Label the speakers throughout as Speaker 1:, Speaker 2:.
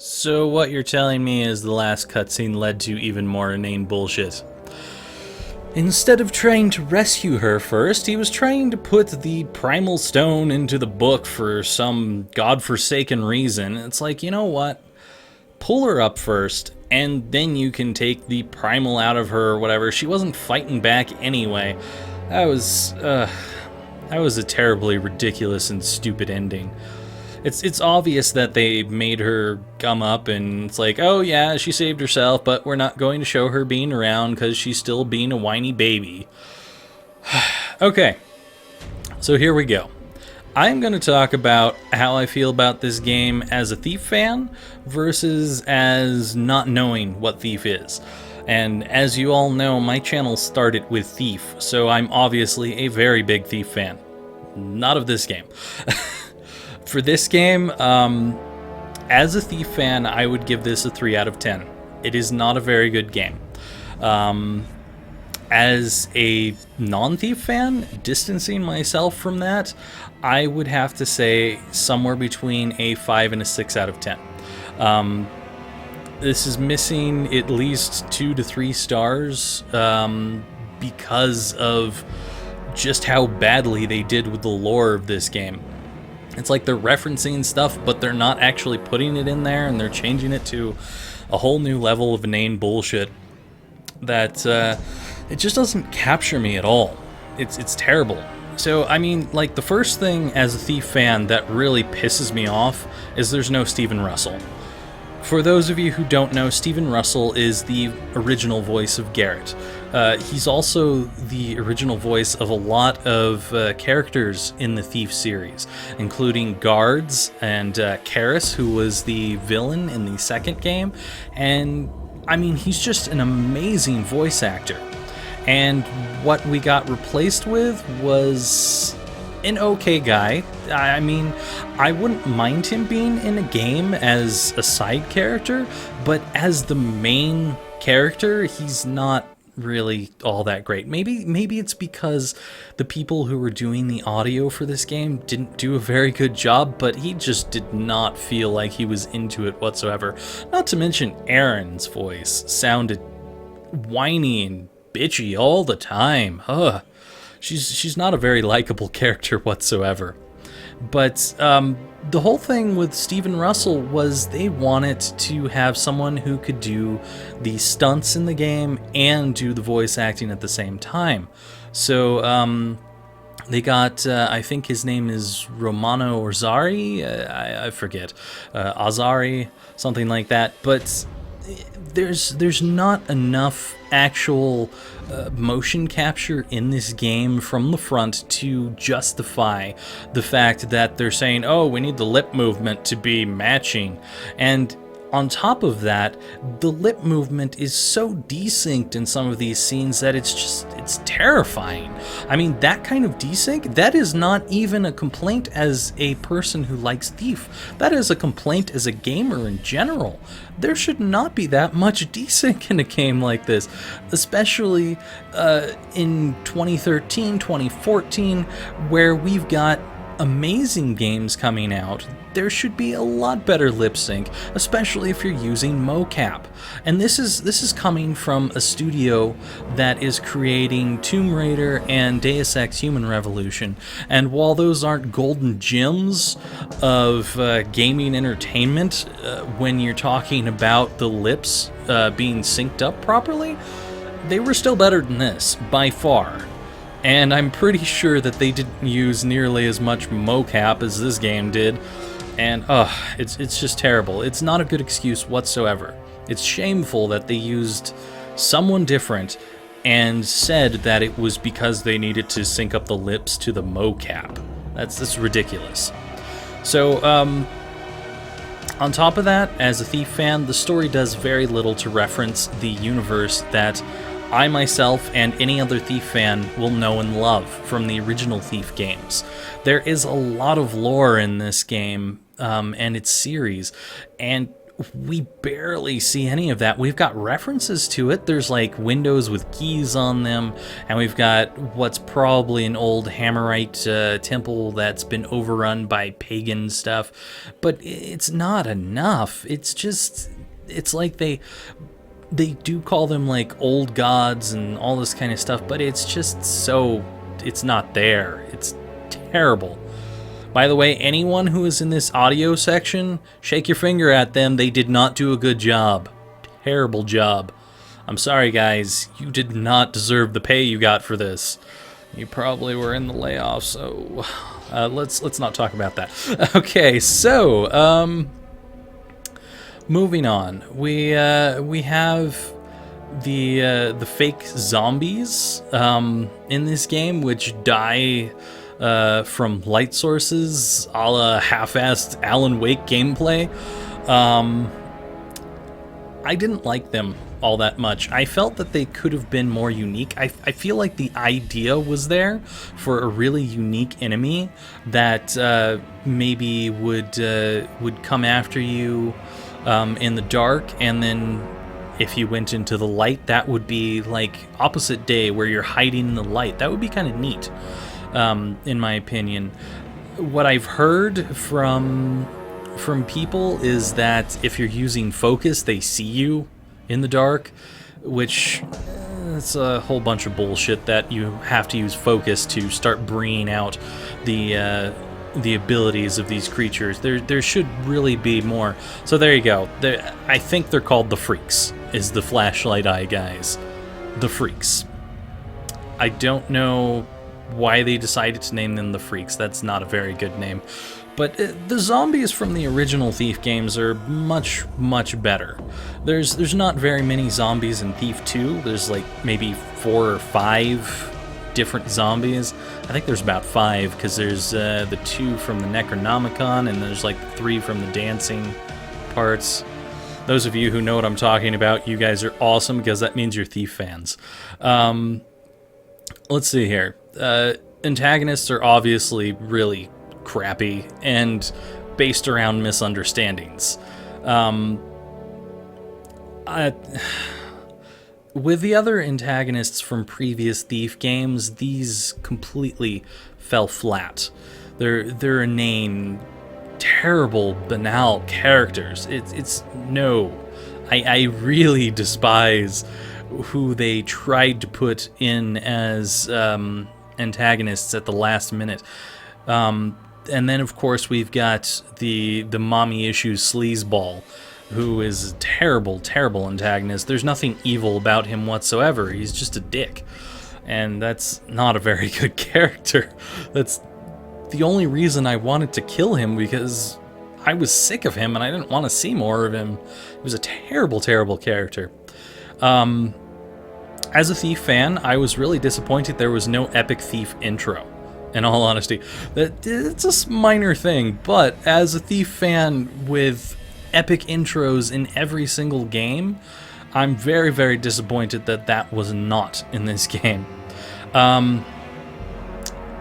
Speaker 1: So what you're telling me is the last cutscene led to even more inane bullshit. Instead of trying to rescue her first, he was trying to put the primal stone into the book for some godforsaken reason. It's like, you know what? Pull her up first, and then you can take the primal out of her or whatever. She wasn't fighting back anyway. That was a terribly ridiculous and stupid ending. It's obvious that they made her gum up, and it's like, oh yeah, she saved herself, but we're not going to show her being around because she's still being a whiny baby. Okay, so here we go. I'm going to talk about how I feel about this game as a Thief fan versus as not knowing what Thief is. And as you all know, my channel started with Thief, so I'm obviously a very big Thief fan. Not of this game. For this game, as a Thief fan, I would give this a 3 out of 10. It is not a very good game. As a non-Thief fan, distancing myself from that, I would have to say somewhere between a 5 and a 6 out of 10. This is missing at least 2 to 3 stars because of just how badly they did with the lore of this game. It's like they're referencing stuff, but they're not actually putting it in there, and they're changing it to a whole new level of inane bullshit that it just doesn't capture me at all. It's terrible. So, I mean, like, the first thing as a Thief fan that really pisses me off is there's no Steven Russell. For those of you who don't know, Steven Russell is the original voice of Garrett. He's also the original voice of a lot of characters in the Thief series, including Guards and Karis, who was the villain in the second game. And, I mean, he's just an amazing voice actor. And what we got replaced with was an okay guy. I mean, I wouldn't mind him being in a game as a side character, but as the main character, he's not really all that great. Maybe it's because the people who were doing the audio for this game didn't do a very good job, but he just did not feel like he was into it whatsoever. Not to mention Aaron's voice sounded whiny and bitchy all the time. Ugh. She's not a very likable character whatsoever. But the whole thing with Steven Russell was they wanted to have someone who could do the stunts in the game and do the voice acting at the same time. So they got, I think his name is Romano Orzari, I forget, Azari, something like that. But there's not enough actual motion capture in this game from the front to justify the fact that they're saying, oh, we need the lip movement to be matching. And on top of that, the lip movement is so desynced in some of these scenes that it's terrifying. I mean, that kind of desync, that is not even a complaint as a person who likes Thief. That is a complaint as a gamer in general. There should not be that much desync in a game like this, especially in 2013, 2014, where we've got amazing games coming out. There should be a lot better lip sync, especially if you're using mocap. And this is coming from a studio that is creating Tomb Raider and Deus Ex Human Revolution. And while those aren't golden gems of gaming entertainment, when you're talking about the lips being synced up properly, they were still better than this, by far. And I'm pretty sure that they didn't use nearly as much mocap as this game did. And, it's just terrible. It's not a good excuse whatsoever. It's shameful that they used someone different and said that it was because they needed to sync up the lips to the mocap. That's ridiculous. So, on top of that, as a Thief fan, the story does very little to reference the universe that I myself and any other Thief fan will know and love from the original Thief games. There is a lot of lore in this game and its series, and we barely see any of that. We've got references to it. There's like windows with keys on them, and we've got what's probably an old Hammerite temple that's been overrun by pagan stuff, but it's not enough. It's like they do call them like old gods and all this kind of stuff, but it's just so, it's not there. It's terrible. By the way, anyone who is in this audio section, shake your finger at them. They did not do a good job. Terrible job. I'm sorry, guys. You did not deserve the pay you got for this. You probably were in the layoff, so let's not talk about that. Okay, so moving on. We have the fake zombies in this game, which die from light sources, a la half-assed Alan Wake gameplay. I didn't like them all that much. I felt that they could have been more unique. I feel like the idea was there for a really unique enemy that maybe would come after you in the dark, and then if you went into the light, that would be like opposite day where you're hiding in the light. That would be kind of neat. In my opinion. What I've heard from people is that if you're using focus, they see you in the dark, which it's a whole bunch of bullshit that you have to use focus to start bringing out the abilities of these creatures. There should really be more. So there you go. I think they're called the Freaks, is the flashlight eye guys. The Freaks. I don't know why they decided to name them the Freaks. That's not a very good name. But the zombies from the original Thief games are much, much better. There's not very many zombies in Thief 2. There's like maybe 4 or 5 different zombies. I think there's about 5, because there's the 2 from the Necronomicon, and there's like 3 from the dancing parts. Those of you who know what I'm talking about, you guys are awesome, because that means you're Thief fans. Let's see here. Antagonists are obviously really crappy and based around misunderstandings. With the other antagonists from previous Thief games, these completely fell flat. They're inane, terrible, banal characters. It's no. I really despise who they tried to put in as antagonists at the last minute. And then, of course, we've got the mommy issues sleazeball, who is a terrible, terrible antagonist. There's nothing evil about him whatsoever. He's just a dick. And that's not a very good character. That's the only reason I wanted to kill him, because I was sick of him and I didn't want to see more of him. He was a terrible, terrible character. As a Thief fan, I was really disappointed there was no epic Thief intro, in all honesty. It's a minor thing, but as a Thief fan with epic intros in every single game, I'm very, very disappointed that that was not in this game.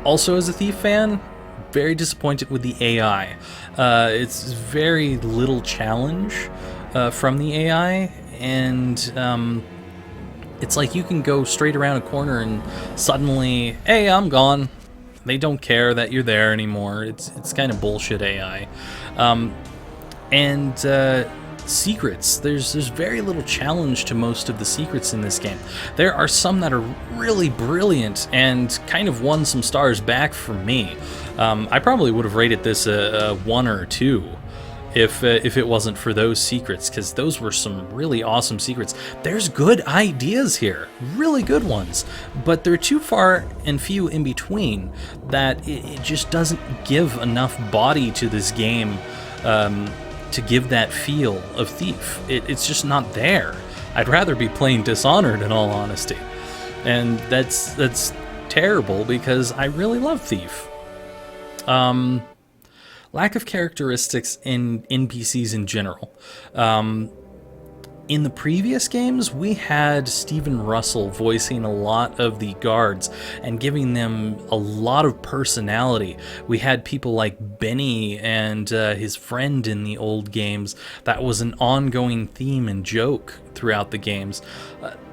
Speaker 1: Also, as a Thief fan, very disappointed with the AI. It's very little challenge from the AI, and it's like you can go straight around a corner and suddenly, hey, I'm gone. They don't care that you're there anymore. It's kind of bullshit AI. Secrets. There's very little challenge to most of the secrets in this game. There are some that are really brilliant and kind of won some stars back from me. I probably would have rated this a 1 or 2 if it wasn't for those secrets, because those were some really awesome secrets. There's good ideas here, really good ones, but they're too far and few in between that it just doesn't give enough body to this game to give that feel of Thief. It's just not there. I'd rather be playing Dishonored, in all honesty, and that's terrible because I really love Thief. Lack of characteristics in NPCs in general. In the previous games, we had Steven Russell voicing a lot of the guards and giving them a lot of personality. We had people like Benny and his friend in the old games. That was an ongoing theme and joke throughout the games.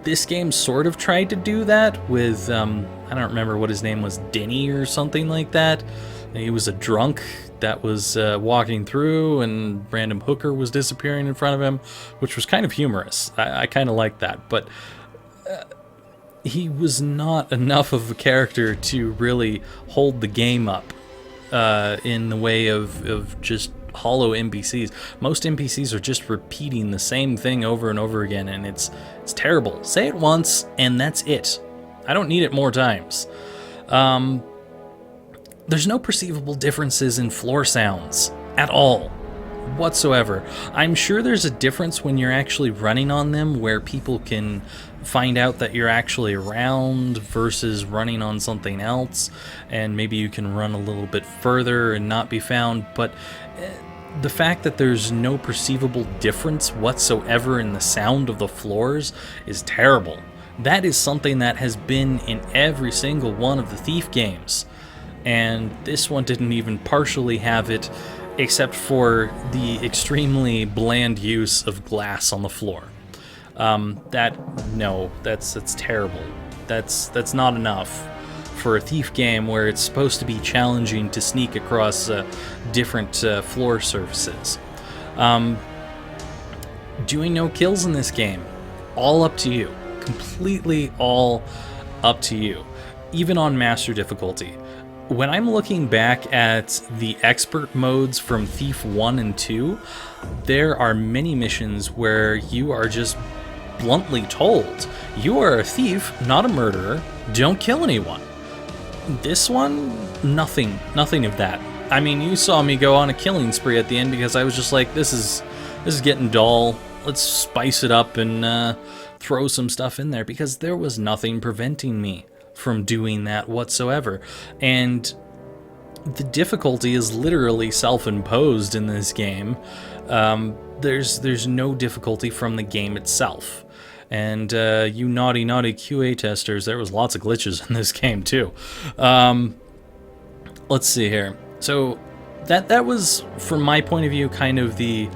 Speaker 1: This game sort of tried to do that with, I don't remember what his name was, Denny or something like that. He was a drunk that was walking through, and random hooker was disappearing in front of him, which was kind of humorous. I kind of liked that, but he was not enough of a character to really hold the game up in the way of just hollow NPCs. Most NPCs are just repeating the same thing over and over again, and it's terrible. Say it once, and that's it. I don't need it more times. There's no perceivable differences in floor sounds at all, whatsoever. I'm sure there's a difference when you're actually running on them, where people can find out that you're actually around versus running on something else, and maybe you can run a little bit further and not be found, but the fact that there's no perceivable difference whatsoever in the sound of the floors is terrible. That is something that has been in every single one of the Thief games. And this one didn't even partially have it, except for the extremely bland use of glass on the floor. That's terrible. That's not enough for a Thief game where it's supposed to be challenging to sneak across different floor surfaces. Doing no kills in this game, all up to you. Completely all up to you, even on master difficulty. When I'm looking back at the expert modes from Thief 1 and 2, there are many missions where you are just bluntly told, you are a thief, not a murderer, don't kill anyone. This one, nothing of that. I mean, you saw me go on a killing spree at the end because I was just like, this is getting dull, let's spice it up and throw some stuff in there, because there was nothing preventing me from doing that whatsoever. And the difficulty is literally self-imposed in this game. There's no difficulty from the game itself. And you naughty QA testers, there was lots of glitches in this game too. Let's see here. So that was, from my point of view, kind of the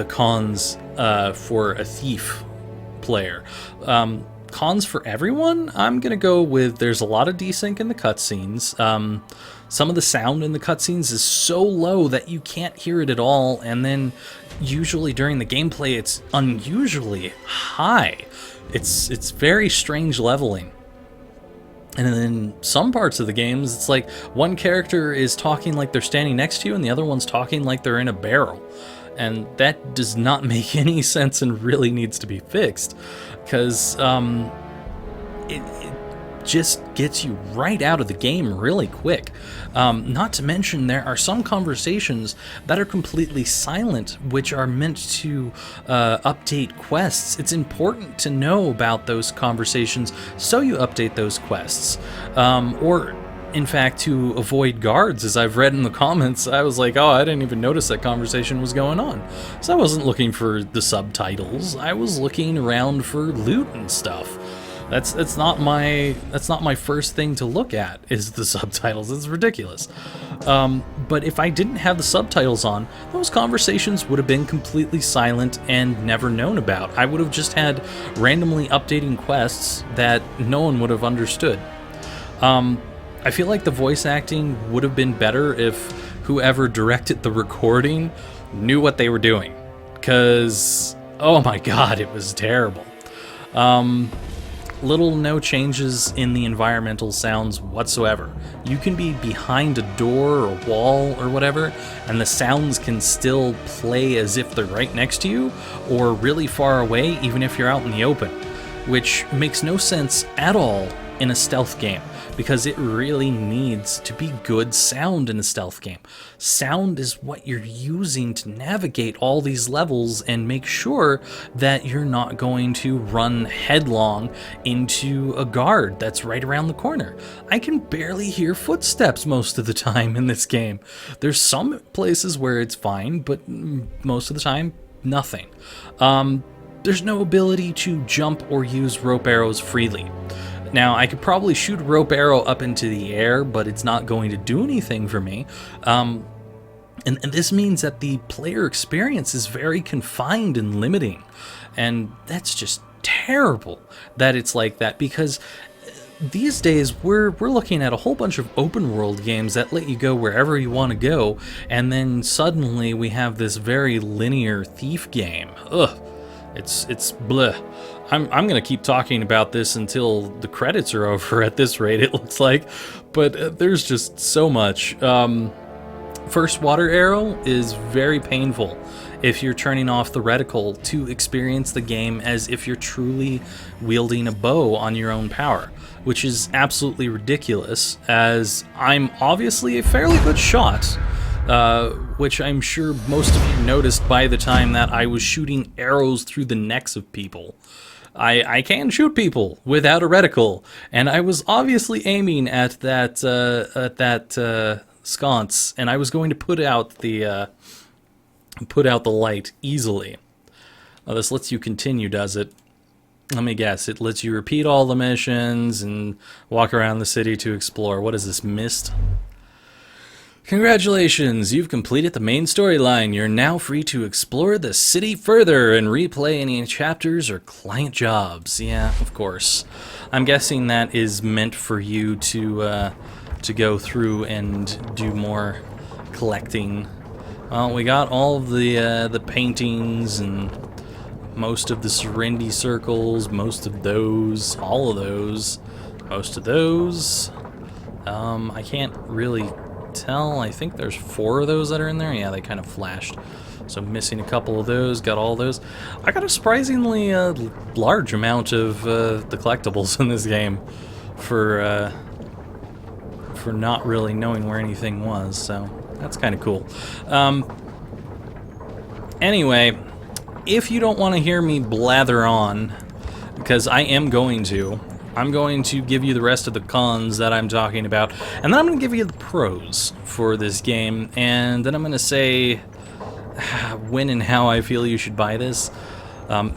Speaker 1: cons for a Thief player. Cons for everyone, I'm gonna go with there's a lot of desync in the cutscenes. Some of the sound in the cutscenes is so low that you can't hear it at all, and then usually during the gameplay it's unusually high. It's very strange leveling. And then some parts of the games, it's like one character is talking like they're standing next to you and the other one's talking like they're in a barrel. And that does not make any sense and really needs to be fixed, because it just gets you right out of the game really quick. Not to mention, there are some conversations that are completely silent, which are meant to update quests. It's important to know about those conversations, so you update those quests. Or in fact, to avoid guards. As I've read in the comments, I was like, oh, I didn't even notice that conversation was going on. So I wasn't looking for the subtitles. I was looking around for loot and stuff. That's not my first thing to look at, is the subtitles. It's ridiculous. But if I didn't have the subtitles on, those conversations would have been completely silent and never known about. I would have just had randomly updating quests that no one would have understood. I feel like the voice acting would have been better if whoever directed the recording knew what they were doing, because, oh my god, it was terrible. Little to no changes in the environmental sounds whatsoever. You can be behind a door or a wall or whatever, and the sounds can still play as if they're right next to you, or really far away, even if you're out in the open, which makes no sense at all in a stealth game, because it really needs to be good sound in a stealth game. Sound is what you're using to navigate all these levels and make sure that you're not going to run headlong into a guard that's right around the corner. I can barely hear footsteps most of the time in this game. There's some places where it's fine, but most of the time, nothing. there's no ability to jump or use rope arrows freely. Now, I could probably shoot a rope arrow up into the air, but it's not going to do anything for me. And this means that the player experience is very confined and limiting. And that's just terrible that it's like that, because these days we're looking at a whole bunch of open world games that let you go wherever you want to go, and then suddenly we have this very linear thief game. Ugh. It's bleh. I'm gonna keep talking about this until the credits are over at this rate, it looks like, but there's just so much. First water arrow is very painful if you're turning off the reticle to experience the game as if you're truly wielding a bow on your own power, which is absolutely ridiculous, as I'm obviously a fairly good shot, which I'm sure most of you noticed by the time that I was shooting arrows through the necks of people. I can shoot people without a reticle, and I was obviously aiming at that sconce, and I was going to put out the light easily. Oh, this lets you continue, does it? Let me guess. It lets you repeat all the missions and walk around the city to explore. What is this, mist? Congratulations, you've completed the main storyline. You're now free to explore the city further and replay any chapters or client jobs. Yeah, of course. I'm guessing that is meant for you to go through and do more collecting. Well, we got all of the paintings and most of the Serenity circles, most of those, all of those, most of those. I can't really tell. I think there's 4 of those that are in there. Yeah, they kind of flashed. So missing a couple of those, got all those. I got a surprisingly large amount of the collectibles in this game for not really knowing where anything was, so that's kind of cool. Anyway, if you don't want to hear me blather on, because I am going to, I'm going to give you the rest of the cons that I'm talking about, and then I'm going to give you the pros for this game, and then I'm going to say when and how I feel you should buy this.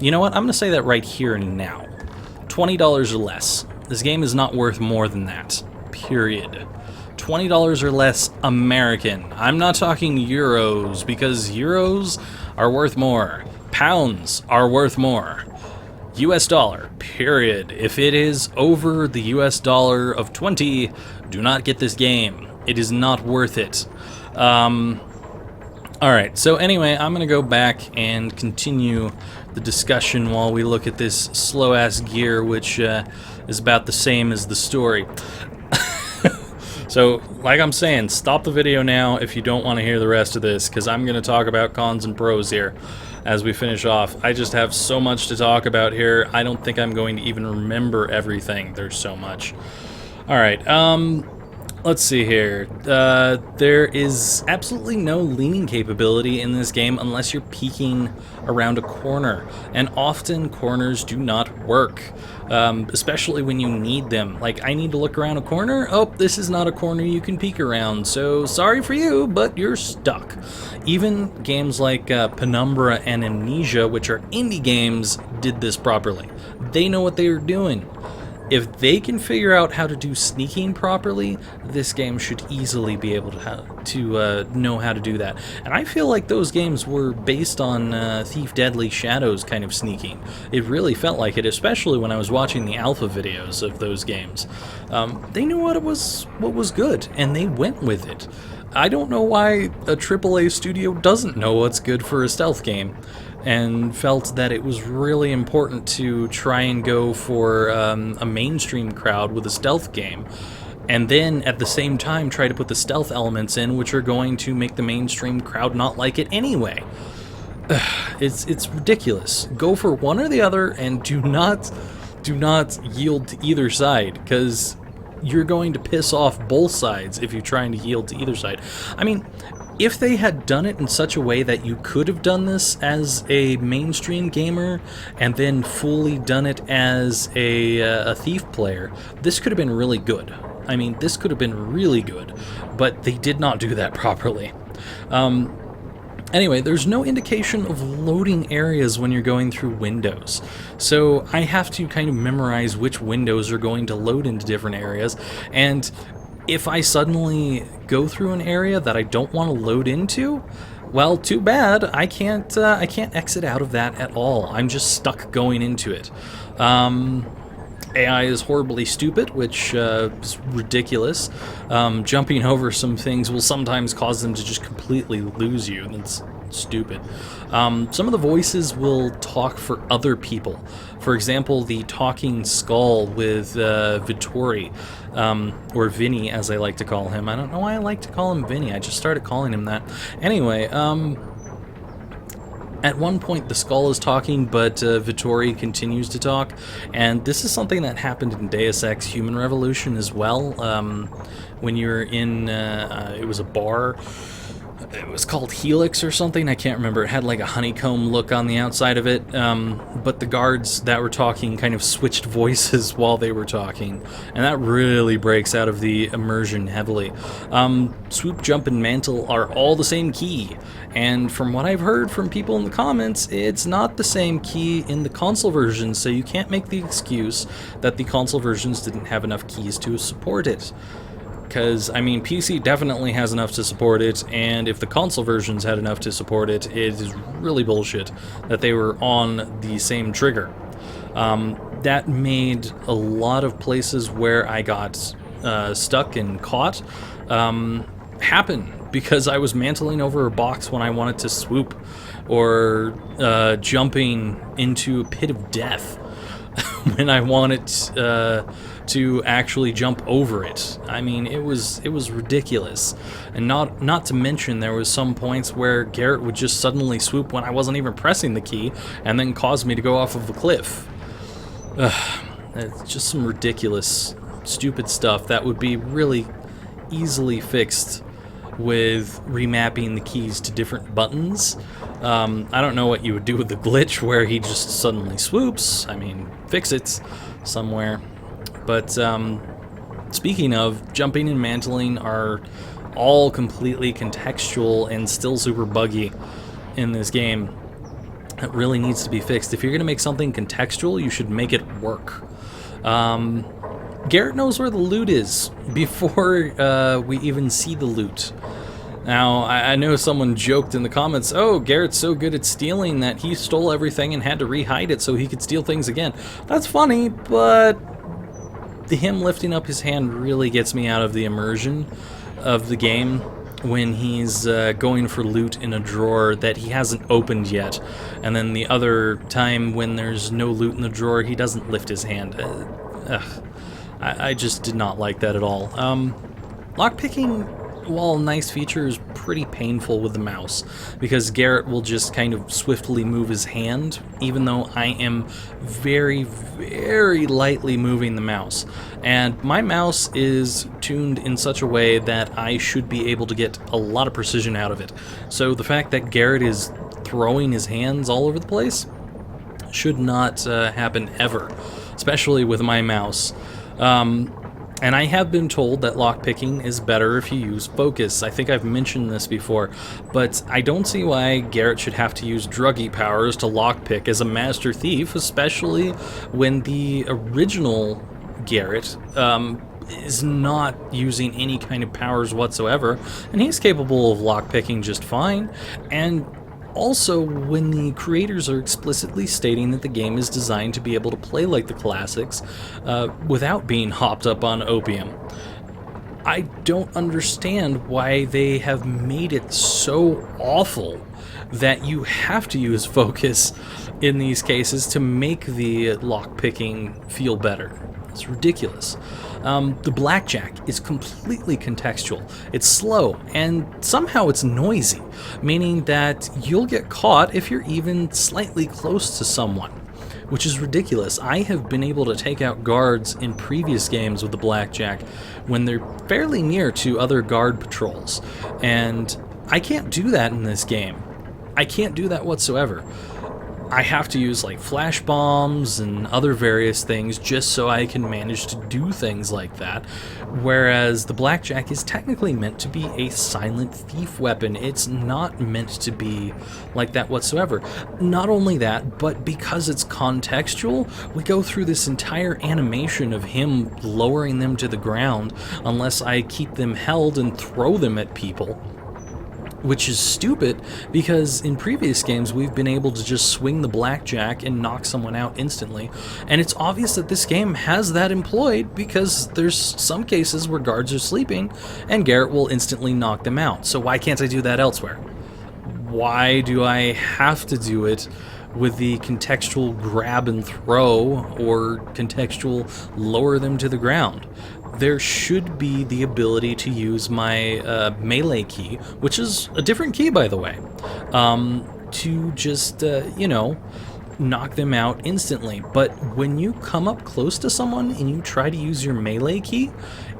Speaker 1: You know what? I'm going to say that right here and now. $20 or less. This game is not worth more than that. Period. $20 or less American. I'm not talking euros, because euros are worth more. Pounds are worth more. US dollar, period. If it is over the US dollar of 20, do not get this game. It is not worth it. Alright, so anyway, I'm going to go back and continue the discussion while we look at this slow-ass gear, which is about the same as the story. So, like I'm saying, stop the video now if you don't want to hear the rest of this, because I'm going to talk about cons and pros here as we finish off. I just have so much to talk about here, I don't think I'm going to even remember everything. There's so much. Alright, let's see here. There is absolutely no leaning capability in this game unless you're peeking around a corner, and often corners do not work, especially when you need them. Like, I need to look around a corner. Oh, this is not a corner you can peek around, so sorry for you, but you're stuck. Even games like Penumbra and Amnesia, which are indie games, did this properly. They know what they are doing. If they can figure out how to do sneaking properly, this game should easily be able to know how to do that. And I feel like those games were based on Thief Deadly Shadows kind of sneaking. It really felt like it, especially when I was watching the alpha videos of those games. They knew what was good, and they went with it. I don't know why a AAA studio doesn't know what's good for a stealth game, and felt that it was really important to try and go for a mainstream crowd with a stealth game, and then at the same time try to put the stealth elements in, which are going to make the mainstream crowd not like it anyway. It's ridiculous. Go for one or the other, and do not yield to either side, because you're going to piss off both sides if you're trying to yield to either side. I mean, if they had done it in such a way that you could have done this as a mainstream gamer and then fully done it as a Thief player, this could have been really good. I mean, this could have been really good, but they did not do that properly. Anyway, there's no indication of loading areas when you're going through windows. So I have to kind of memorize which windows are going to load into different areas. And if I suddenly go through an area that I don't want to load into, well, too bad. I can't exit out of that at all. I'm just stuck going into it. AI is horribly stupid, which is ridiculous. Jumping over some things will sometimes cause them to just completely lose you. That's stupid. Some of the voices will talk for other people. For example, the talking skull with Vittori, or Vinny, as I like to call him. I don't know why I like to call him Vinny. I just started calling him that. Anyway, at one point, the skull is talking, but Vittori continues to talk, and this is something that happened in Deus Ex Human Revolution as well. When you're in, it was a bar. It was called Helix or something, I can't remember. It had like a honeycomb look on the outside of it, but the guards that were talking kind of switched voices while they were talking, and that really breaks out of the immersion heavily. Swoop, Jump, and Mantle are all the same key, and from what I've heard from people in the comments, it's not the same key in the console version, so you can't make the excuse that the console versions didn't have enough keys to support it. Because, I mean, PC definitely has enough to support it, and if the console versions had enough to support it, it is really bullshit that they were on the same trigger. That made a lot of places where I got stuck and caught happen, because I was mantling over a box when I wanted to swoop, or jumping into a pit of death when I wanted to actually jump over it. I mean, it was ridiculous. And not to mention, there was some points where Garrett would just suddenly swoop when I wasn't even pressing the key, and then cause me to go off of the cliff. It's just some ridiculous, stupid stuff that would be really easily fixed with remapping the keys to different buttons. I don't know what you would do with the glitch where he just suddenly swoops. I mean, fix it somewhere. But speaking of, jumping and mantling are all completely contextual and still super buggy in this game. It really needs to be fixed. If you're going to make something contextual, you should make it work. Garrett knows where the loot is before we even see the loot. Now, I know someone joked in the comments, oh, Garrett's so good at stealing that he stole everything and had to re-hide it so he could steal things again. That's funny, but him lifting up his hand really gets me out of the immersion of the game when he's going for loot in a drawer that he hasn't opened yet, and then the other time when there's no loot in the drawer, he doesn't lift his hand. I just did not like that at all. Lockpicking, while a nice feature, is pretty painful with the mouse, because Garrett will just kind of swiftly move his hand, even though I am very, very lightly moving the mouse. And my mouse is tuned in such a way that I should be able to get a lot of precision out of it. So the fact that Garrett is throwing his hands all over the place should not happen ever, especially with my mouse. And I have been told that lockpicking is better if you use focus. I think I've mentioned this before, but I don't see why Garrett should have to use druggy powers to lockpick as a master thief, especially when the original Garrett is not using any kind of powers whatsoever, and he's capable of lockpicking just fine. And also, when the creators are explicitly stating that the game is designed to be able to play like the classics without being hopped up on opium. I don't understand why they have made it so awful that you have to use focus in these cases to make the lockpicking feel better. It's ridiculous. The blackjack is completely contextual. It's slow, and somehow it's noisy, meaning that you'll get caught if you're even slightly close to someone, which is ridiculous. I have been able to take out guards in previous games with the blackjack when they're fairly near to other guard patrols, and I can't do that in this game. I can't do that whatsoever. I have to use like flash bombs and other various things just so I can manage to do things like that. Whereas the blackjack is technically meant to be a silent thief weapon. It's not meant to be like that whatsoever. Not only that, but because it's contextual, we go through this entire animation of him lowering them to the ground unless I keep them held and throw them at people. Which is stupid, because in previous games we've been able to just swing the blackjack and knock someone out instantly, and it's obvious that this game has that employed because there's some cases where guards are sleeping and Garrett will instantly knock them out. So why can't I do that elsewhere? Why do I have to do it with the contextual grab and throw or contextual lower them to the ground? There should be the ability to use my melee key, which is a different key, by the way, to just, you know, knock them out instantly. But when you come up close to someone and you try to use your melee key,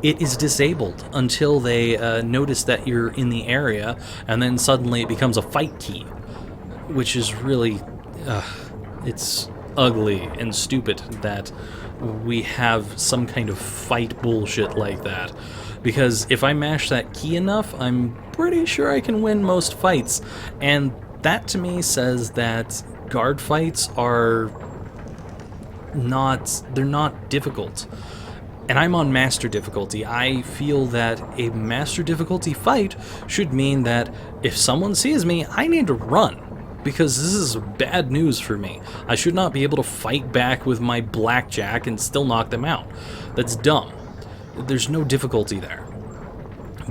Speaker 1: it is disabled until they notice that you're in the area, and then suddenly it becomes a fight key, which is really, it's ugly and stupid that we have some kind of fight bullshit like that. Because if I mash that key enough, I'm pretty sure I can win most fights. And that to me says that guard fights are they're not difficult. And I'm on master difficulty. I feel that a master difficulty fight should mean that if someone sees me, I need to run. Because this is bad news for me. I should not be able to fight back with my blackjack and still knock them out. That's dumb. There's no difficulty there.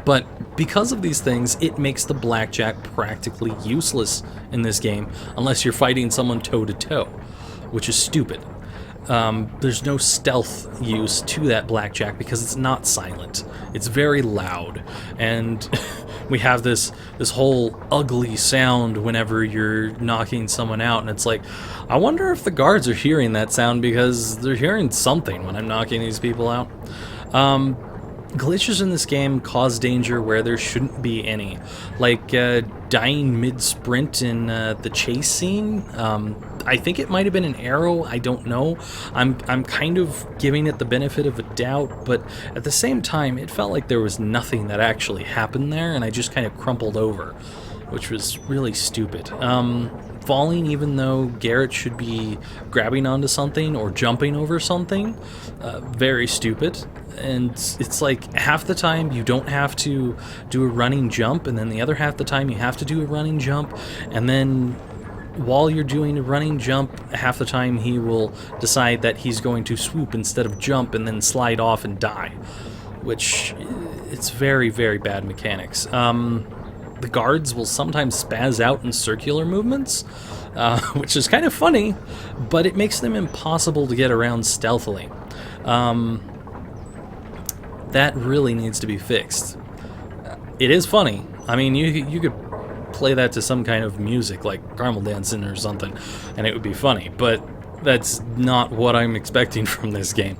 Speaker 1: But because of these things, it makes the blackjack practically useless in this game unless you're fighting someone toe-to-toe, which is stupid. There's no stealth use to that blackjack because it's not silent. It's very loud, and we have this whole ugly sound whenever you're knocking someone out, and it's like, I wonder if the guards are hearing that sound because they're hearing something when I'm knocking these people out. Glitches in this game cause danger where there shouldn't be any, like dying mid-sprint in the chase scene. I think it might have been an arrow, I don't know. I'm kind of giving it the benefit of a doubt, but at the same time, it felt like there was nothing that actually happened there, and I just kind of crumpled over, which was really stupid. Falling, even though Garrett should be grabbing onto something or jumping over something, very stupid. And it's like half the time you don't have to do a running jump, and then the other half the time you have to do a running jump, and then while you're doing a running jump, half the time he will decide that he's going to swoop instead of jump and then slide off and die, which it's very, very bad mechanics. The guards will sometimes spaz out in circular movements, which is kind of funny, but it makes them impossible to get around stealthily. That really needs to be fixed. It is funny. I mean, you could play that to some kind of music, like Caramel Dancing or something, and it would be funny, but that's not what I'm expecting from this game.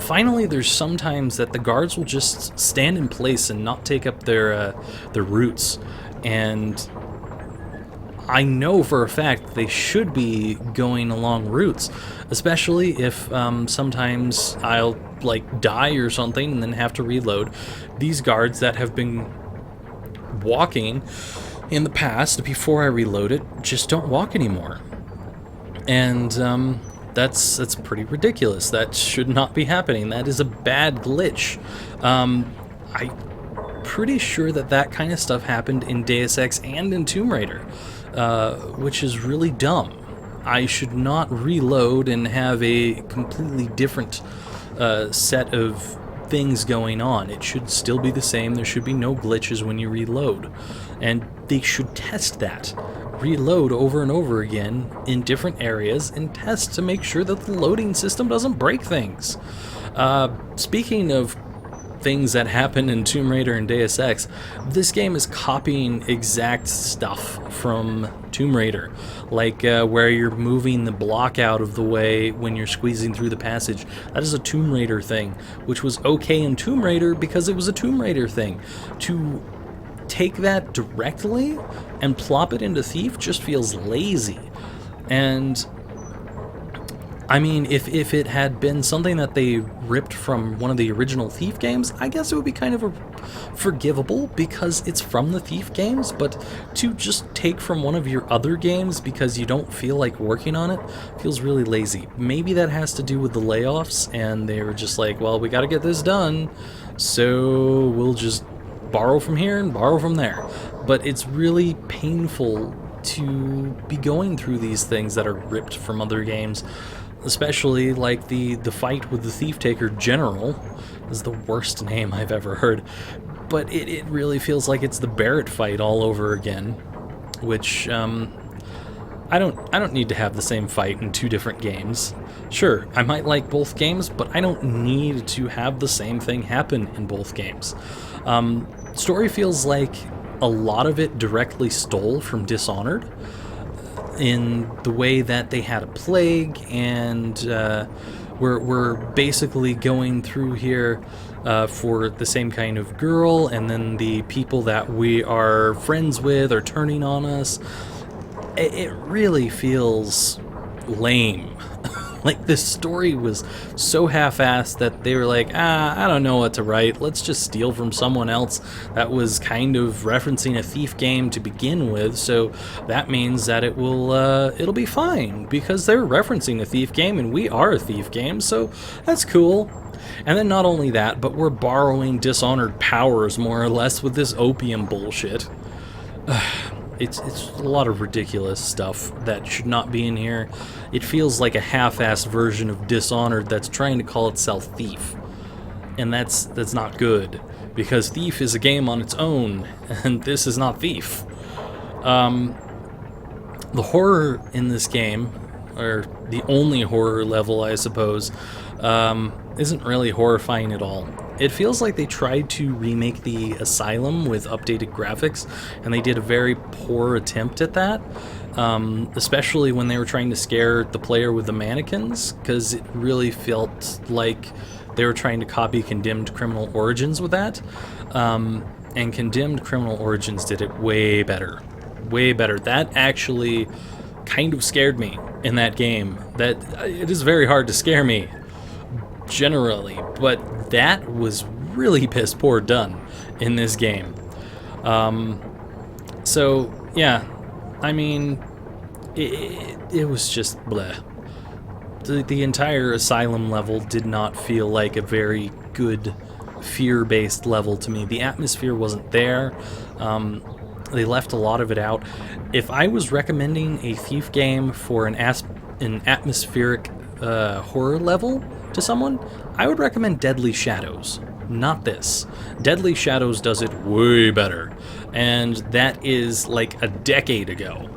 Speaker 1: Finally, there's sometimes that the guards will just stand in place and not take up their routes, and I know for a fact they should be going along routes, especially if sometimes I'll like die or something and then have to reload. These guards that have been walking in the past before I reload it just don't walk anymore, and that's pretty ridiculous. That should not be happening. That is a bad glitch. I'm pretty sure that kind of stuff happened in Deus Ex and in Tomb Raider, which is really dumb. I should not reload and have a completely different set of things going on. It should still be the same. There should be no glitches when you reload, and they should test that. Reload over and over again in different areas and test to make sure that the loading system doesn't break things. Speaking of things that happen in Tomb Raider and Deus Ex, this game is copying exact stuff from Tomb Raider, like where you're moving the block out of the way when you're squeezing through the passage. That is a Tomb Raider thing, which was okay in Tomb Raider because it was a Tomb Raider thing. To take that directly and plop it into Thief just feels lazy. And I mean, if it had been something that they ripped from one of the original Thief games, I guess it would be kind of forgivable because it's from the Thief games, but to just take from one of your other games because you don't feel like working on it feels really lazy. Maybe that has to do with the layoffs, and they were just like, well, we gotta get this done, so we'll just borrow from here and borrow from there. But it's really painful to be going through these things that are ripped from other games, especially like the fight with the Thief Taker General is the worst name I've ever heard, but it really feels like it's the Barrett fight all over again, which I don't need to have the same fight in 2 different games. Sure, I might like both games, but I don't need to have the same thing happen in both games. Story feels like a lot of it directly stole from Dishonored, in the way that they had a plague, and we're basically going through here for the same kind of girl, and then the people that we are friends with are turning on us. It really feels lame. Like, this story was so half-assed that they were like, I don't know what to write, let's just steal from someone else that was kind of referencing a Thief game to begin with, so that means that it'll be fine, because they're referencing a Thief game, and we are a Thief game, so that's cool. And then not only that, but we're borrowing Dishonored powers, more or less, with this opium bullshit. It's a lot of ridiculous stuff that should not be in here. It feels like a half-assed version of Dishonored that's trying to call itself Thief. And that's not good, because Thief is a game on its own, and this is not Thief. The horror in this game, or the only horror level, I suppose, isn't really horrifying at all. It feels like they tried to remake the Asylum with updated graphics, and they did a very poor attempt at that, especially when they were trying to scare the player with the mannequins, because it really felt like they were trying to copy Condemned Criminal Origins with that, and Condemned Criminal Origins did it way better. Way better. That actually kind of scared me in that game. That it is very hard to scare me generally, but that was really piss poor done in this game. So yeah, I mean, it was just bleh. The entire Asylum level did not feel like a very good fear-based level to me. The atmosphere wasn't there. They left a lot of it out. If I was recommending a Thief game for an atmospheric horror level to someone, I would recommend Deadly Shadows, not this. Deadly Shadows does it way better, and that is like a decade ago.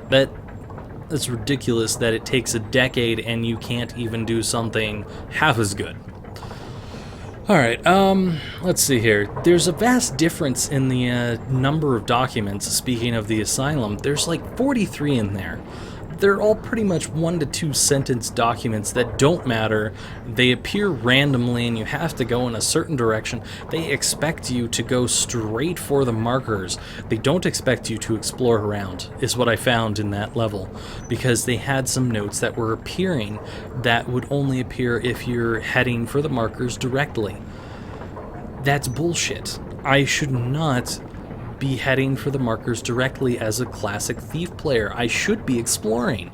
Speaker 1: That's ridiculous that it takes a decade and you can't even do something half as good. Alright, let's see here. There's a vast difference in the number of documents. Speaking of the Asylum, there's like 43 in there. They're all pretty much 1 to 2 sentence documents that don't matter. They appear randomly and you have to go in a certain direction. They expect you to go straight for the markers. They don't expect you to explore around, is what I found in that level, because they had some notes that were appearing that would only appear if you're heading for the markers directly. That's bullshit. I should not be heading for the markers directly as a classic Thief player. I should be exploring.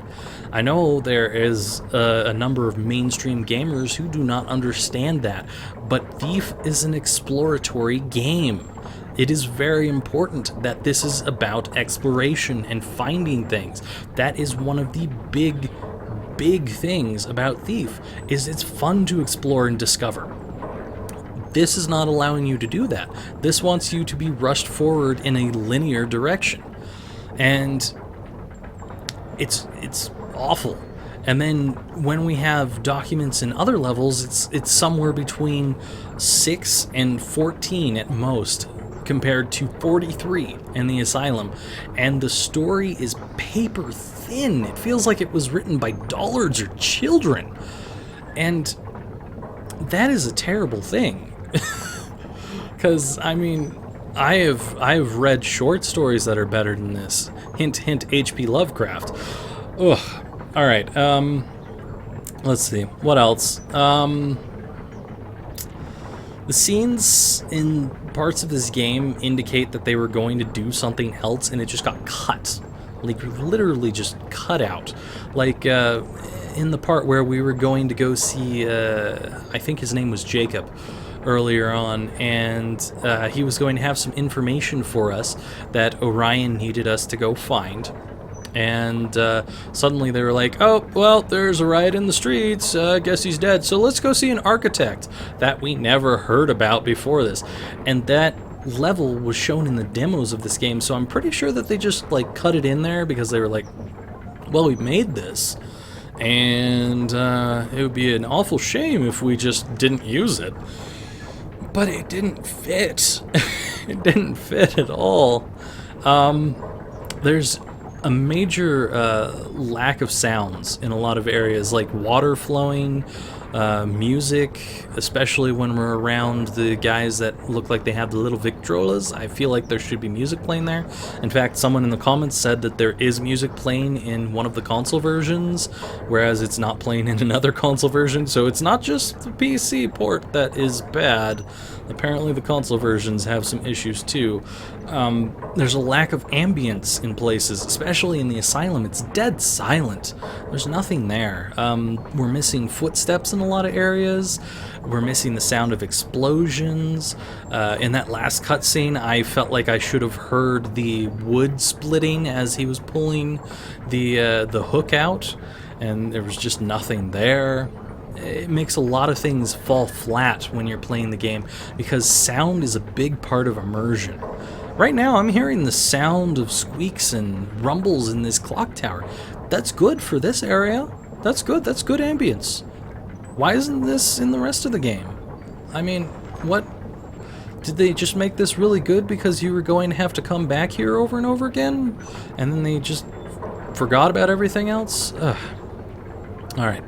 Speaker 1: I know there is a number of mainstream gamers who do not understand that, but Thief is an exploratory game. It is very important that this is about exploration and finding things. That is one of the big things about Thief, is it's fun to explore and discover. This is not allowing you to do that. This wants you to be rushed forward in a linear direction. And it's awful. And then when we have documents in other levels, it's somewhere between 6 and 14 at most, compared to 43 in the Asylum. And the story is paper thin. It feels like it was written by dullards or children. And that is a terrible thing. Because, I mean, I've read short stories that are better than this. Hint, hint. H.P. Lovecraft. Ugh. All right. Let's see. What else? The scenes in parts of this game indicate that they were going to do something else, and it just got cut. Like, literally just cut out. Like, in the part where we were going to go see, I think his name was Jacob, earlier on, and he was going to have some information for us that Orion needed us to go find. And suddenly they were like, oh, well, there's a riot in the streets, I guess he's dead, so let's go see an architect that we never heard about before this. And that level was shown in the demos of this game, so I'm pretty sure that they just like cut it in there because they were like, well, we made this, and it would be an awful shame if we just didn't use it. But it didn't fit. It didn't fit at all. There's a major lack of sounds in a lot of areas, like water flowing, music, especially when we're around the guys that look like they have the little Victrolas. I feel like there should be music playing there. In fact, someone in the comments said that there is music playing in one of the console versions, whereas it's not playing in another console version, so it's not just the PC port that is bad. Apparently the console versions have some issues too. There's a lack of ambience in places, especially in the asylum. It's dead silent. There's nothing there. We're missing footsteps in a lot of areas. We're missing the sound of explosions. In that last cutscene, I felt like I should have heard the wood splitting as he was pulling the hook out, and there was just nothing there. It makes a lot of things fall flat when you're playing the game because sound is a big part of immersion. Right now I'm hearing the sound of squeaks and rumbles in this clock tower. That's good for this area. That's good ambience. Why isn't this in the rest of the game? I mean, what? Did they just make this really good because you were going to have to come back here over and over again? And then they just forgot about everything else? Ugh. Alright.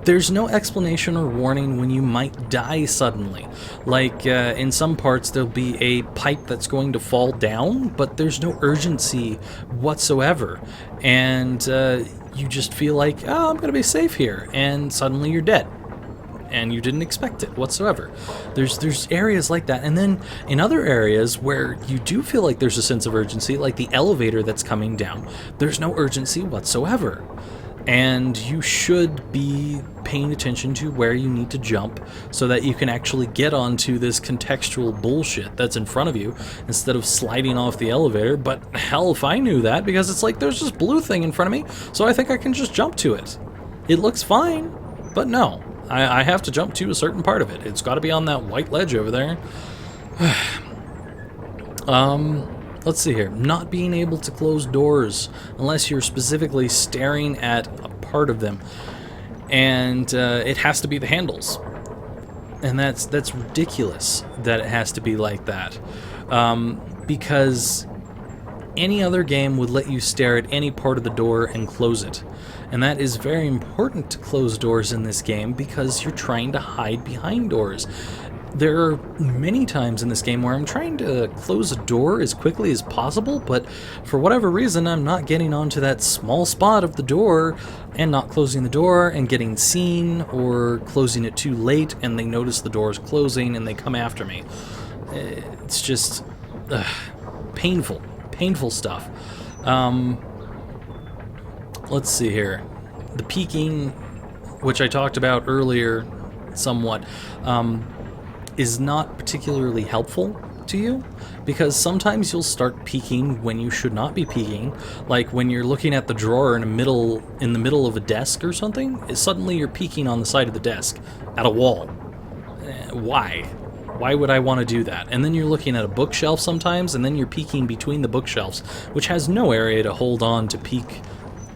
Speaker 1: There's no explanation or warning when you might die suddenly. Like, in some parts there'll be a pipe that's going to fall down, but there's no urgency whatsoever. And you just feel like, oh, I'm going to be safe here, and suddenly you're dead. And you didn't expect it whatsoever. There's areas like that. And then in other areas where you do feel like there's a sense of urgency, like the elevator that's coming down, there's no urgency whatsoever. And you should be paying attention to where you need to jump so that you can actually get onto this contextual bullshit that's in front of you instead of sliding off the elevator. But hell if I knew that, because it's like there's this blue thing in front of me, so I think I can just jump to it. It looks fine, but no. I have to jump to a certain part of it. It's got to be on that white ledge over there. Let's see here. Not being able to close doors unless you're specifically staring at a part of them. And it has to be the handles. And that's ridiculous that it has to be like that. Because any other game would let you stare at any part of the door and close it. And that is very important to close doors in this game because you're trying to hide behind doors. There are many times in this game where I'm trying to close a door as quickly as possible, but for whatever reason I'm not getting onto that small spot of the door and not closing the door and getting seen, or closing it too late and they notice the door is closing and they come after me. It's just painful stuff. Let's see here. The peeking, which I talked about earlier somewhat, is not particularly helpful to you, because sometimes you'll start peeking when you should not be peeking, like when you're looking at the drawer in the middle of a desk or something, suddenly you're peeking on the side of the desk at a wall. Why? Why would I want to do that? And then you're looking at a bookshelf sometimes, and then you're peeking between the bookshelves, which has no area to hold on to peek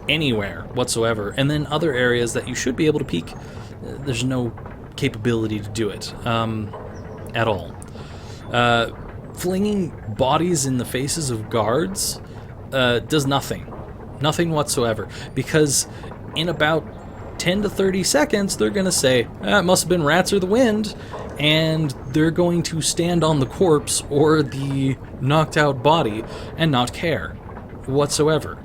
Speaker 1: anywhere whatsoever. And then other areas that you should be able to peek, there's no capability to do it at all. Flinging bodies in the faces of guards does nothing whatsoever, because in about 10 to 30 seconds they're gonna say, it must have been rats or the wind, and they're going to stand on the corpse or the knocked out body and not care whatsoever.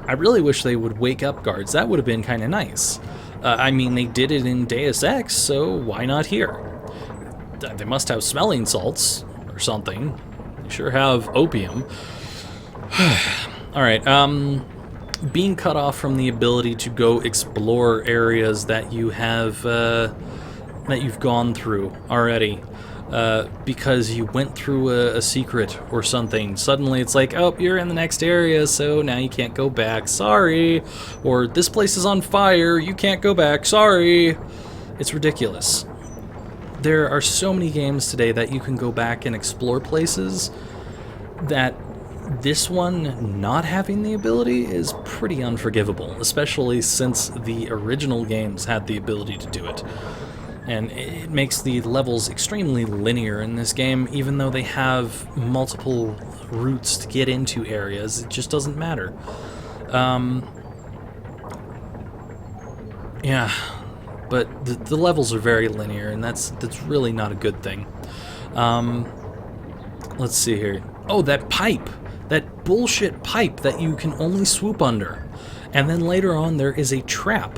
Speaker 1: I really wish they would wake up guards. That would have been kind of nice. I mean, they did it in Deus Ex, so why not here? They must have smelling salts or something. They sure have opium. Alright, being cut off from the ability to go explore areas that you have, that you've gone through already, because you went through a secret or something. Suddenly it's like, oh, you're in the next area, so now you can't go back, sorry. Or this place is on fire, you can't go back, sorry. It's ridiculous. There are so many games today that you can go back and explore places that this one not having the ability is pretty unforgivable, especially since the original games had the ability to do it. And it makes the levels extremely linear in this game, even though they have multiple routes to get into areas. It just doesn't matter. Yeah, but the levels are very linear, and that's really not a good thing. Let's see here. Oh, that pipe! That bullshit pipe that you can only swoop under. And then later on there is a trap,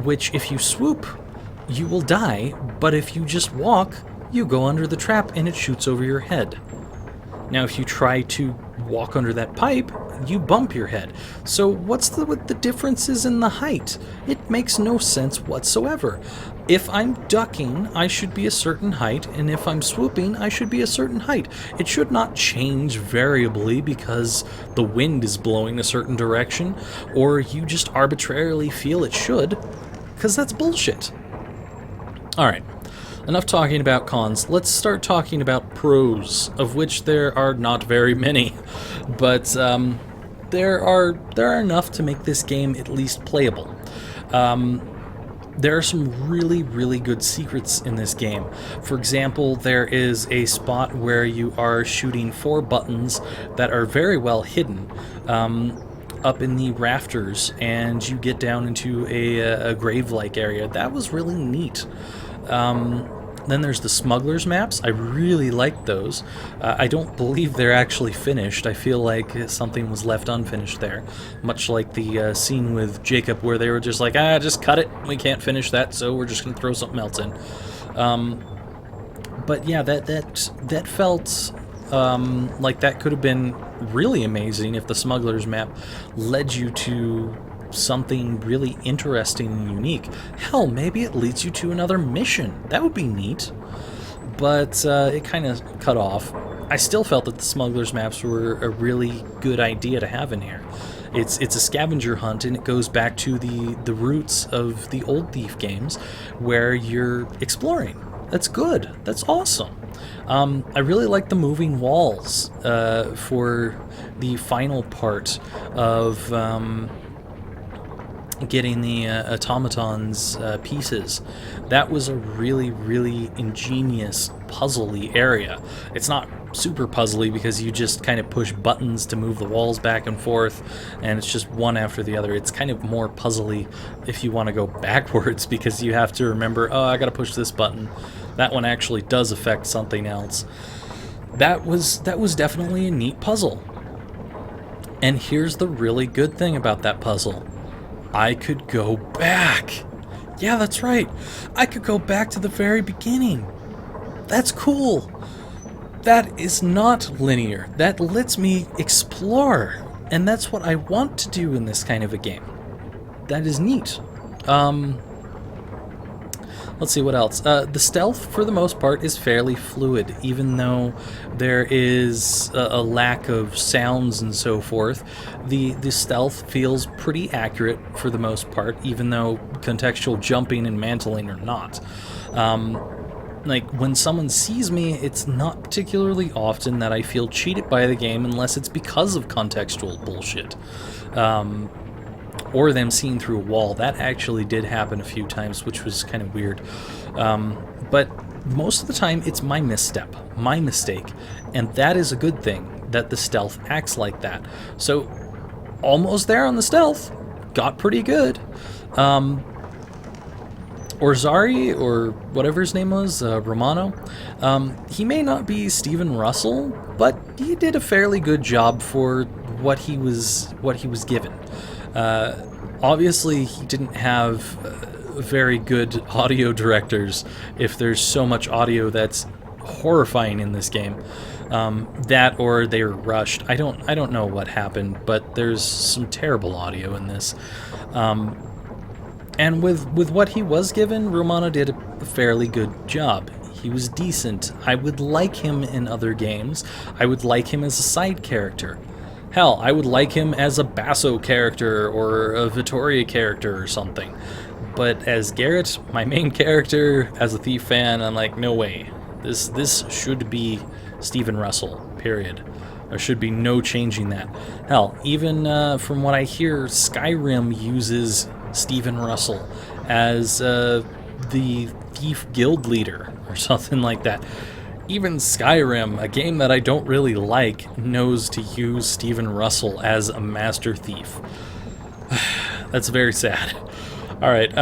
Speaker 1: which if you swoop, you will die, but if you just walk, you go under the trap and it shoots over your head. Now if you try to walk under that pipe, you bump your head. So what's what the difference is in the height? It makes no sense whatsoever. If I'm ducking, I should be a certain height, and if I'm swooping, I should be a certain height. It should not change variably because the wind is blowing a certain direction, or you just arbitrarily feel it should, because that's bullshit. Alright, enough talking about cons. Let's start talking about pros, of which there are not very many, but there are enough to make this game at least playable. There are some really, really good secrets in this game. For example, there is a spot where you are shooting 4 buttons that are very well hidden up in the rafters, and you get down into a grave-like area. That was really neat. Then there's the smugglers maps. I really like those. I don't believe they're actually finished. I feel like something was left unfinished there, much like the scene with Jacob where they were just like, just cut it, we can't finish that, so we're just gonna throw something else in. But yeah, that felt like that could have been really amazing if the smugglers map led you to something really interesting and unique. Hell, maybe it leads you to another mission. That would be neat. But it kind of cut off. I still felt that the smugglers maps were a really good idea to have in here. It's a scavenger hunt, and it goes back to the roots of the old Thief games where you're exploring. That's good. That's awesome. I really like the moving walls for the final part of getting the automaton's pieces. That was a really, really ingenious puzzly area. It's not super puzzly because you just kind of push buttons to move the walls back and forth, and it's just one after the other. It's kind of more puzzly if you want to go backwards because you have to remember, oh, I gotta push this button. That one actually does affect something else. That was definitely a neat puzzle. And here's the really good thing about that puzzle. I could go back. Yeah, that's right. I could go back to the very beginning. That's cool. That is not linear. That lets me explore. And that's what I want to do in this kind of a game. That is neat. Let's see what else. The stealth, for the most part, is fairly fluid, even though there is a lack of sounds and so forth. The stealth feels pretty accurate for the most part, even though contextual jumping and mantling are not. Like, when someone sees me, it's not particularly often that I feel cheated by the game unless it's because of contextual bullshit. Or them seeing through a wall. That actually did happen a few times, which was kind of weird. But most of the time, it's my misstep, my mistake, and that is a good thing, that the stealth acts like that. So, almost there on the stealth, got pretty good. Orzari, or whatever his name was, Romano, he may not be Steven Russell, but he did a fairly good job for what he was given. Obviously, he didn't have very good audio directors. If there's so much audio that's horrifying in this game, that or they were rushed. I don't know what happened, but there's some terrible audio in this. And with what he was given, Romano did a fairly good job. He was decent. I would like him in other games. I would like him as a side character. Hell, I would like him as a Basso character or a Vittoria character or something. But as Garrett, my main character, as a Thief fan, I'm like, no way. This should be Steven Russell, period. There should be no changing that. Hell, even from what I hear, Skyrim uses Steven Russell as the Thief Guild leader or something like that. Even Skyrim, a game that I don't really like, knows to use Steven Russell as a master thief. That's very sad. Alright,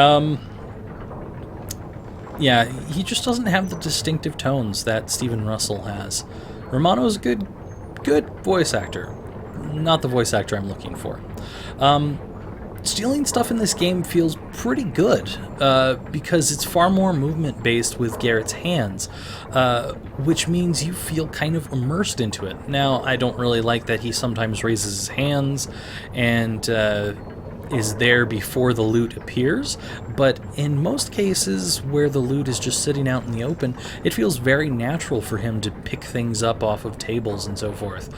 Speaker 1: yeah, he just doesn't have the distinctive tones that Steven Russell has. Romano is a good voice actor. Not the voice actor I'm looking for. Stealing stuff in this game feels pretty good, because it's far more movement-based with Garrett's hands, which means you feel kind of immersed into it. Now, I don't really like that he sometimes raises his hands and is there before the loot appears, but in most cases where the loot is just sitting out in the open, it feels very natural for him to pick things up off of tables and so forth.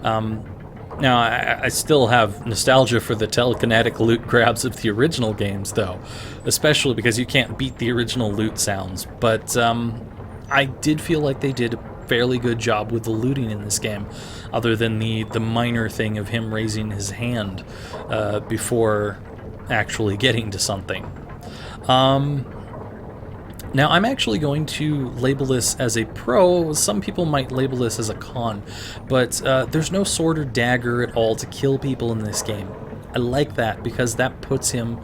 Speaker 1: Now, I still have nostalgia for the telekinetic loot grabs of the original games, though, especially because you can't beat the original loot sounds, but I did feel like they did a fairly good job with the looting in this game, other than the minor thing of him raising his hand before actually getting to something. Now, I'm actually going to label this as a pro. Some people might label this as a con, but there's no sword or dagger at all to kill people in this game. I like that because that puts him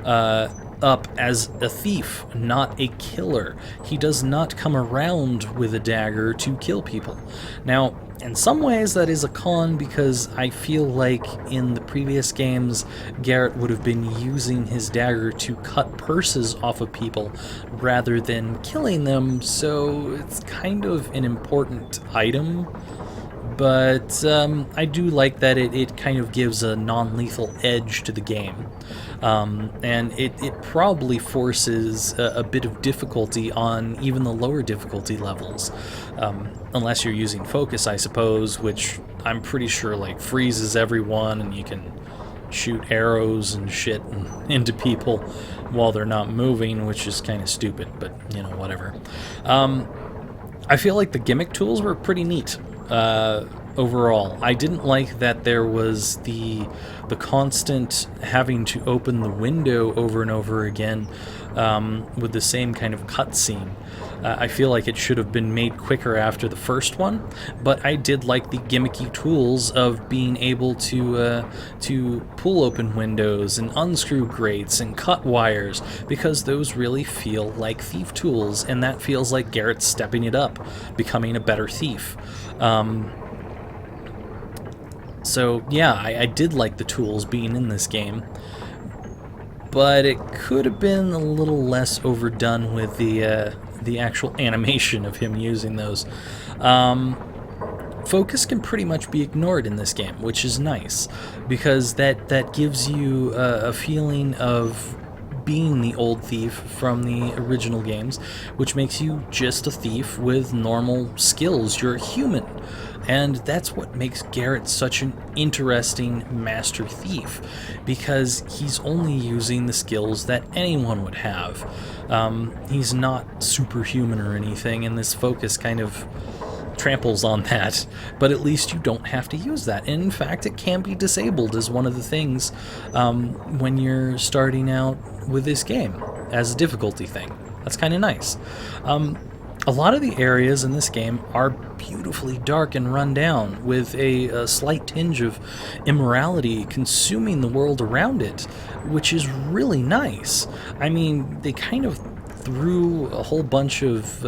Speaker 1: up as a thief, not a killer. He does not come around with a dagger to kill people. Now, in some ways that is a con because I feel like in the previous games Garrett would have been using his dagger to cut purses off of people rather than killing them, so it's kind of an important item. But I do like that it kind of gives a non-lethal edge to the game. And it probably forces a bit of difficulty on even the lower difficulty levels. Unless you're using focus, I suppose, which I'm pretty sure like freezes everyone and you can shoot arrows and shit into people while they're not moving, which is kind of stupid, but you know, whatever. I feel like the gimmick tools were pretty neat. Overall, I didn't like that there was the constant having to open the window over and over again with the same kind of cutscene. I feel like it should have been made quicker after the first one, but I did like the gimmicky tools of being able to pull open windows and unscrew grates and cut wires, because those really feel like thief tools, and that feels like Garrett stepping it up, becoming a better thief. So yeah, I did like the tools being in this game, but it could have been a little less overdone with the actual animation of him using those. Focus can pretty much be ignored in this game, which is nice, because that gives you a feeling of being the old thief from the original games, which makes you just a thief with normal skills. You're a human. And that's what makes Garrett such an interesting master thief, because he's only using the skills that anyone would have. He's not superhuman or anything, and this focus kind of tramples on that, but at least you don't have to use that. And in fact, it can be disabled as one of the things when you're starting out with this game as a difficulty thing. That's kind of nice. A lot of the areas in this game are beautifully dark and run down, with a slight tinge of immorality consuming the world around it, which is really nice. I mean, they kind of threw a whole bunch of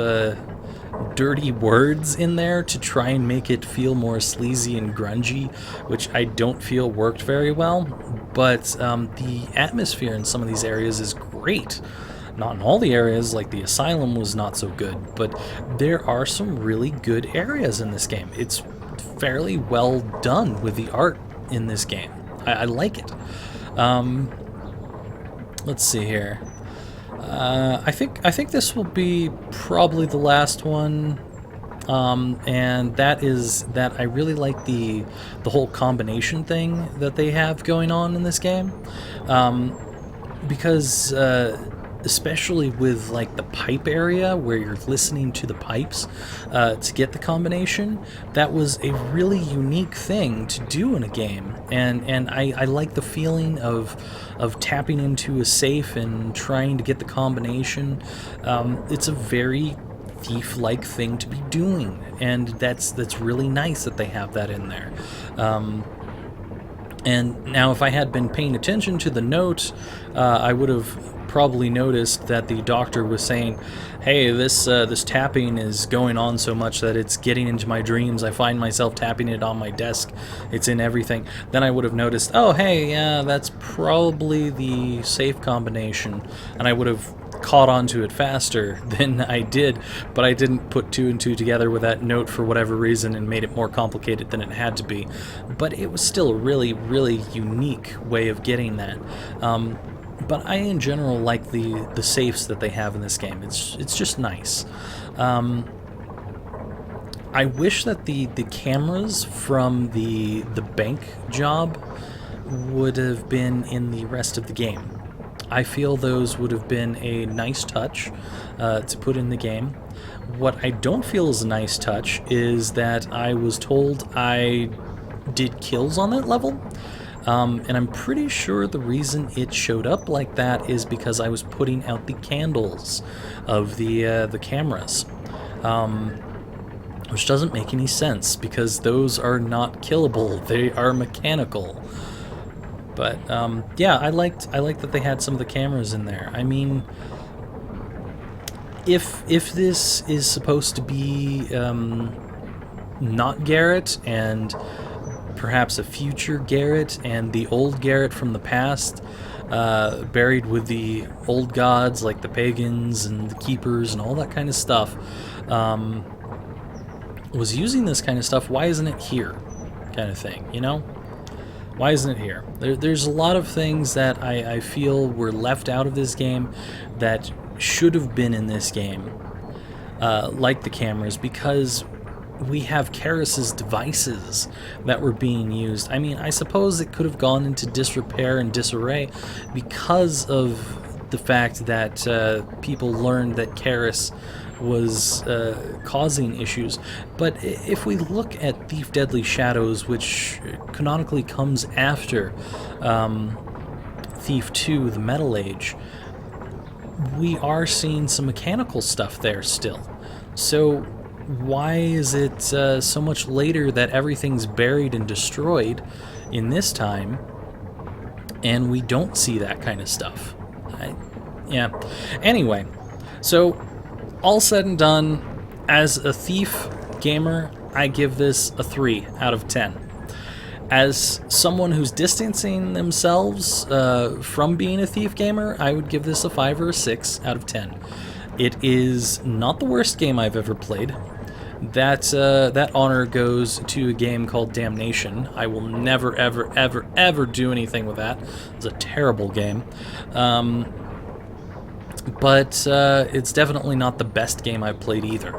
Speaker 1: dirty words in there to try and make it feel more sleazy and grungy, which I don't feel worked very well. But the atmosphere in some of these areas is great. Not in all the areas, like the asylum was not so good, but there are some really good areas in this game. It's fairly well done with the art in this game. I like it. Let's see here. I think this will be probably the last one, and that is that I really like the whole combination thing that they have going on in this game, because especially with like the pipe area where you're listening to the pipes to get the combination, that was a really unique thing to do in a game, and I like the feeling of tapping into a safe and trying to get the combination. It's a very thief-like thing to be doing, and that's really nice that they have that in there. And now, if I had been paying attention to the note, I would have probably noticed that the doctor was saying, hey, this tapping is going on so much that it's getting into my dreams. I find myself tapping it on my desk. It's in everything. Then I would have noticed, oh, hey, yeah, that's probably the safe combination. And I would have caught on to it faster than I did, but I didn't put two and two together with that note for whatever reason and made it more complicated than it had to be. But it was still a really, really unique way of getting that. But I, in general, like the safes that they have in this game. It's just nice. I wish that the cameras from the bank job would have been in the rest of the game. I feel those would have been a nice touch to put in the game. What I don't feel is a nice touch is that I was told I did kills on that level. And I'm pretty sure the reason it showed up like that is because I was putting out the candles of the cameras, which doesn't make any sense because those are not killable; they are mechanical. But yeah, I liked that they had some of the cameras in there. I mean, if this is supposed to be not Garrett and perhaps a future Garrett and the old Garrett from the past, buried with the old gods like the pagans and the keepers and all that kind of stuff, was using this kind of stuff, why isn't it here? Kind of thing, you know? Why isn't it here? There's a lot of things that I feel were left out of this game that should have been in this game, like the cameras, because we have Karis's devices that were being used. I mean, I suppose it could have gone into disrepair and disarray because of the fact that people learned that Karis was causing issues. But if we look at Thief Deadly Shadows, which canonically comes after Thief 2, The Metal Age, we are seeing some mechanical stuff there still. So why is it so much later that everything's buried and destroyed in this time, and we don't see that kind of stuff? Yeah. Anyway, so all said and done, as a Thief gamer, I give this a 3 out of 10. As someone who's distancing themselves from being a Thief gamer, I would give this a 5 or a 6 out of 10. It is not the worst game I've ever played. That honor goes to a game called Damnation. I will never, ever, ever, ever do anything with that. It's a terrible game. But it's definitely not the best game I've played either.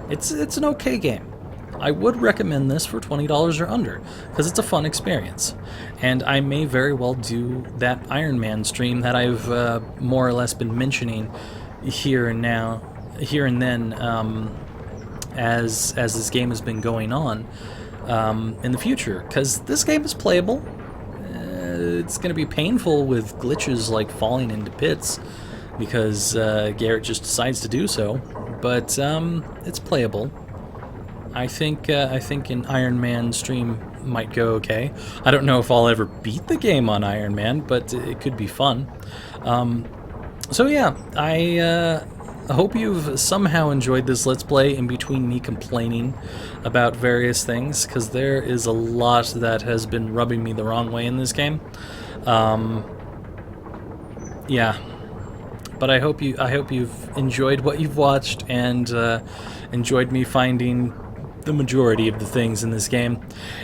Speaker 1: It's an okay game. I would recommend this for $20 or under, because it's a fun experience. And I may very well do that Iron Man stream that I've more or less been mentioning here and then, as this game has been going on in the future, because this game is playable. It's going to be painful with glitches like falling into pits, because Garrett just decides to do so, but it's playable. I think an Iron Man stream might go okay. I don't know if I'll ever beat the game on Iron Man, but it could be fun. So yeah, I hope you've somehow enjoyed this Let's Play in between me complaining about various things, because there is a lot that has been rubbing me the wrong way in this game. Yeah. But I hope you've enjoyed what you've watched and enjoyed me finding the majority of the things in this game.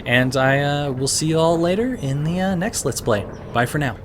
Speaker 1: And I will see you all later in the next Let's Play. Bye for now.